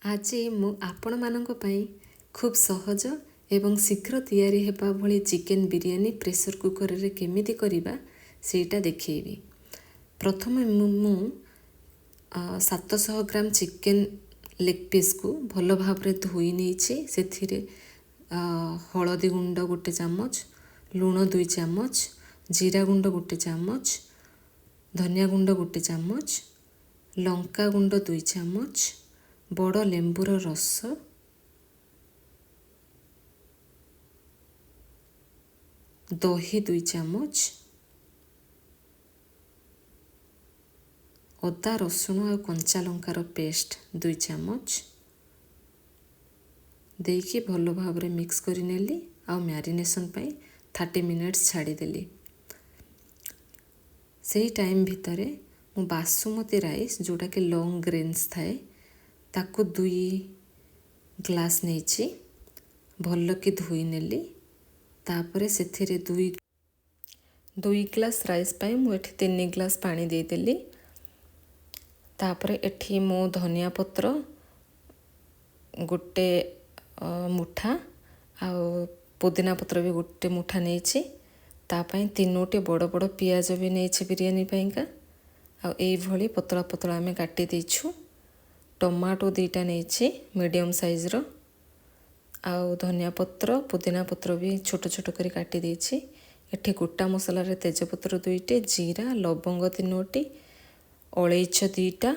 ଆଜି ମୁଁ ଆପଣମାନଙ୍କ ପାଇଁ ଖୁବ୍ ସହଜ ଏବଂ ଶୀଘ୍ର ତିଆରି ହେବା ଭଳି ଚିକେନ୍ ବିରିୟାନୀ ପ୍ରେସର କୁକରରେ କେମିତି କରିବା ସେଇଟା ଦେଖେଇବି। ପ୍ରଥମେ ମୁଁ 700 ଗ୍ରାମ ଚିକେନ୍ ଲେଗ୍ ପିସ୍କୁ ଭଲ ଭାବରେ ଧୋଇ ନେଇଛି। ସେଥିରେ ହଳଦୀ ଗୁଣ୍ଡ 1 ଚାମଚ, ଲୁଣ 2 ଚାମଚ, ଜିରା ଗୁଣ୍ଡ 1 ଚାମଚ, ଧନିଆ ଗୁଣ୍ଡ 1 ଚାମଚ, ଲଙ୍କା ଗୁଣ୍ଡ 2 ଚାମଚ, ବଡ଼ ଲେମ୍ବୁର ରସ, ଦହି 2 ଚାମଚ, ଅଦା ରସୁଣ ଆଉ କଞ୍ଚା ଲଙ୍କାର ପେଷ୍ଟ 2 ଚାମଚ ଦେଇକି ଭଲ ଭାବରେ ମିକ୍ସ କରିନେଲି ଆଉ ମ୍ୟାରିନେସନ୍ ପାଇଁ 30 ମିନିଟ୍ସ ଛାଡ଼ିଦେଲି। ସେଇ ଟାଇମ୍ ଭିତରେ ମୁଁ ବାସୁମତୀ ରାଇସ୍ ଯେଉଁଟାକି ଲଙ୍ଗ୍ ଗ୍ରେନ୍ସ ଥାଏ ତାକୁ 2 ଗ୍ଲାସ୍ ନେଇଛି, ଭଲକି ଧୋଇ ନେଲି। ତାପରେ ସେଥିରେ 2 ଗ୍ଲାସ୍ ରାଇସ୍ ପାଇଁ ମୁଁ ଏଠି 3 ଗ୍ଲାସ୍ ପାଣି ଦେଇଦେଲି। ତାପରେ ଏଠି ମୁଁ ଧନିଆ ପତ୍ର 1 ମୁଠା ଆଉ ପୁଦିନା ପତ୍ର ବି 1 ମୁଠା ନେଇଛି। ତା ପାଇଁ 3ଟି ବଡ଼ ବଡ଼ ପିଆଜ ବି ନେଇଛି ବିରିୟାନୀ ପାଇଁକା। ଆଉ ଏଇଭଳି ପତଳା ପତଳା ଆମେ କାଟି ଦେଇଛୁ। ଟମାଟୋ 2ଟା ନେଇଛି ମିଡ଼ିୟମ୍ ସାଇଜ୍ର। ଆଉ ଧନିଆ ପତ୍ର ପୁଦିନା ପତ୍ର ବି ଛୋଟ ଛୋଟ କରି କାଟି ଦେଇଛି। ଏଠି ଗୋଟା ମସଲାରେ ତେଜପତ୍ର 2ଟି, ଜିରା ଲବଙ୍ଗ 3ଟି, ଅଳେଇଚ 2ଟା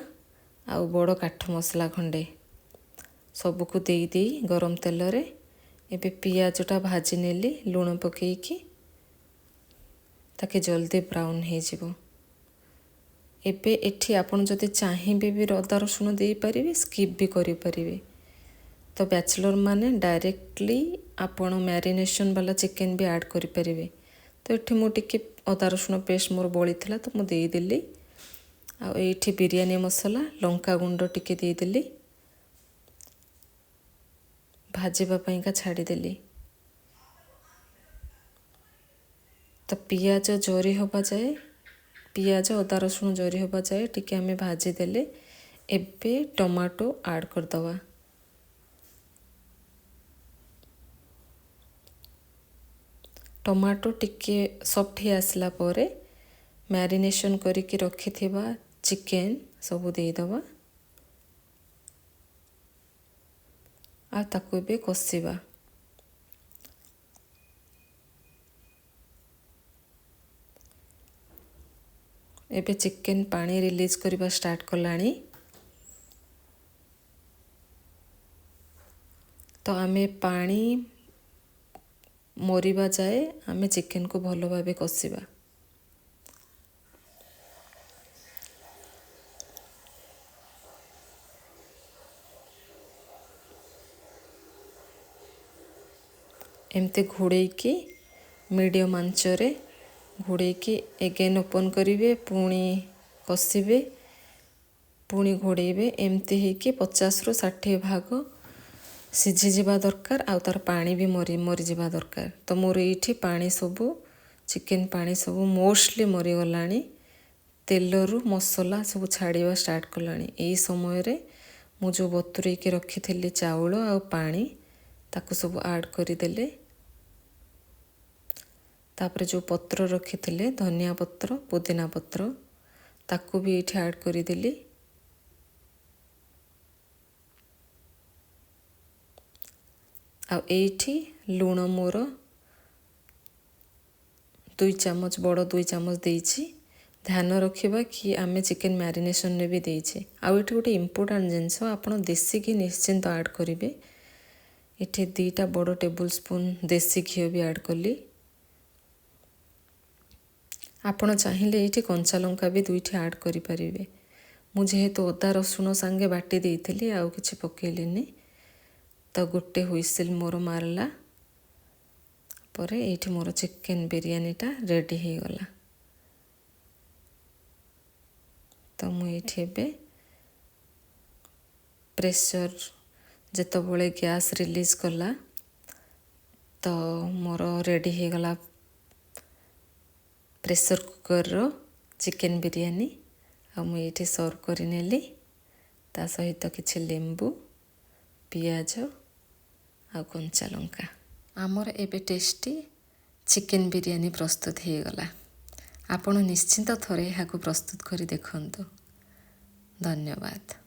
ଆଉ ବଡ଼ କାଠ ମସଲା ଖଣ୍ଡେ ସବୁକୁ ଦେଇ ଗରମ ତେଲରେ ଏବେ ପିଆଜଟା ଭାଜି ନେଲି ଲୁଣ ପକେଇକି, ତାକେ ଜଲ୍ଦି ବ୍ରାଉନ୍ ହେଇଯିବ। ଏବେ ଏଠି ଆପଣ ଯଦି ଚାହିଁବେ ବି ଅଦା ରସୁଣ ଦେଇପାରିବେ, ସ୍କିପ୍ ବି କରିପାରିବେ। ତ ବ୍ୟାଚଲର୍ ମାନେ ଡାଇରେକ୍ଟଲି ଆପଣ ମ୍ୟାରିନେସନ୍ ବାଲା ଚିକେନ୍ ବି ଆଡ଼୍ କରିପାରିବେ। ତ ଏଠି ମୁଁ ଟିକେ ଅଦା ରସୁଣ ପେଷ୍ଟ ମୋର ବଳିଥିଲା ତ ମୁଁ ଦେଇଦେଲି। ଆଉ ଏଇଠି ବିରିୟାନୀ ମସଲା ଲଙ୍କା ଗୁଣ୍ଡ ଟିକେ ଦେଇଦେଲି, ଭାଜିବା ପାଇଁକା ଛାଡ଼ିଦେଲି। ତ ପିଆଜ ଜରି ହେବା ଯାଏ, ପିଆଜ ଅଦା ରସୁଣ ଜରି ହେବା ଯାଏ ଟିକେ ଆମେ ଭାଜିଦେଲେ। ଏବେ ଟମାଟୋ ଆଡ଼୍ କରିଦେବା। ଟମାଟୋ ଟିକେ ସଫ୍ଟ ହେଇ ଆସିଲା ପରେ ମ୍ୟାରିନେସନ୍ କରିକି ରଖିଥିବା ଚିକେନ୍ ସବୁ ଦେଇଦେବା ଆଉ ତାକୁ ଏବେ କଷିବା। ଏବେ ଚିକେନ୍ ପାଣି ରିଲିଜ୍ କରିବା ଷ୍ଟାର୍ଟ କଲାଣି। ତ ଆମେ ପାଣି ମରିବା ଯାଏ ଆମେ ଚିକେନ୍କୁ ଭଲ ଭାବେ କଷିବା। ଏମିତି ଘୋଡ଼େଇକି ମିଡ଼ିୟମ୍ ଆଞ୍ଚରେ ଘୋଡ଼େଇକି ଏଗେନ୍ ଓପନ୍ କରିବେ, ପୁଣି କଷିବେ, ପୁଣି ଘୋଡ଼େଇବେ। ଏମିତି ହେଇକି 50ରୁ 60 ଭାଗ ସିଝିଯିବା ଦରକାର ଆଉ ତାର ପାଣି ବି ମରିଯିବା ଦରକାର। ତ ମୋର ଏଇଠି ପାଣି ସବୁ ଚିକେନ୍ ପାଣି ସବୁ ମୋଷ୍ଟଲି ମରିଗଲାଣି। ତେଲରୁ ମସଲା ସବୁ ଛାଡ଼ିବା ଷ୍ଟାର୍ଟ କଲାଣି। ଏଇ ସମୟରେ ମୁଁ ଯେଉଁ ବତୁରେଇକି ରଖିଥିଲି ଚାଉଳ ଆଉ ପାଣି ତାକୁ ସବୁ ଆଡ଼୍ କରିଦେଲେ। ତାପରେ ଯେଉଁ ପତ୍ର ରଖିଥିଲେ ଧନିଆ ପତ୍ର ପୁଦିନା ପତ୍ର ତାକୁ ବି ଏଇଠି ଆଡ଼୍ କରିଦେଲି। ଆଉ ଏଇଠି ଲୁଣ ମୋର 2 ଚାମଚ ବଡ଼ 2 ଚାମଚ ଦେଇଛି। ଧ୍ୟାନ ରଖିବା କି ଆମେ ଚିକେନ୍ ମ୍ୟାରିନେସନ୍ରେ ବି ଦେଇଛେ। ଆଉ ଏଠି ଗୋଟେ ଇମ୍ପୋର୍ଟାଣ୍ଟ ଜିନିଷ, ଆପଣ ଦେଶୀ ଘି ନିଶ୍ଚିନ୍ତ ଆଡ଼୍ କରିବେ। ଏଠି 2ଟା ବଡ଼ ଟେବୁଲ୍ ସ୍ପୁନ୍ ଦେଶୀ ଘିଅ ବି ଆଡ଼୍ କଲି। ଆପଣ ଚାହିଁଲେ ଏଇଠି କଞ୍ଚା ଲଙ୍କା ବି 2ଟି ଆଡ଼୍ କରିପାରିବେ। ମୁଁ ଯେହେତୁ ଅଦା ରସୁଣ ସାଙ୍ଗେ ବାଟି ଦେଇଥିଲି ଆଉ କିଛି ପକେଇଲିନି। ତ 1 ହୁଇସିଲ୍ ମୋର ମାରିଲା ପରେ ଏଇଠି ମୋର ଚିକେନ୍ ବିରିୟାନୀଟା ରେଡ଼ି ହେଇଗଲା। ତ ମୁଁ ଏଇଠି ଏବେ ପ୍ରେସର ଯେତେବେଳେ ଗ୍ୟାସ୍ ରିଲିଜ୍ କଲା ତ ମୋର ରେଡ଼ି ହେଇଗଲା ପ୍ରେସର କୁକର୍ର ଚିକେନ୍ ବିରିୟାନୀ। ଆଉ ମୁଁ ଏଇଠି ସର୍ଭ କରିନେଲି ତା ସହିତ କିଛି ଲେମ୍ବୁ ପିଆଜ ଆଉ କଞ୍ଚା ଲଙ୍କା। ଆମର ଏବେ ଟେଷ୍ଟି ଚିକେନ୍ ବିରିୟାନୀ ପ୍ରସ୍ତୁତ ହୋଇଗଲା। ଆପଣ ନିଶ୍ଚିନ୍ତ ଥରେ ଏହାକୁ ପ୍ରସ୍ତୁତ କରି ଦେଖନ୍ତୁ। ଧନ୍ୟବାଦ।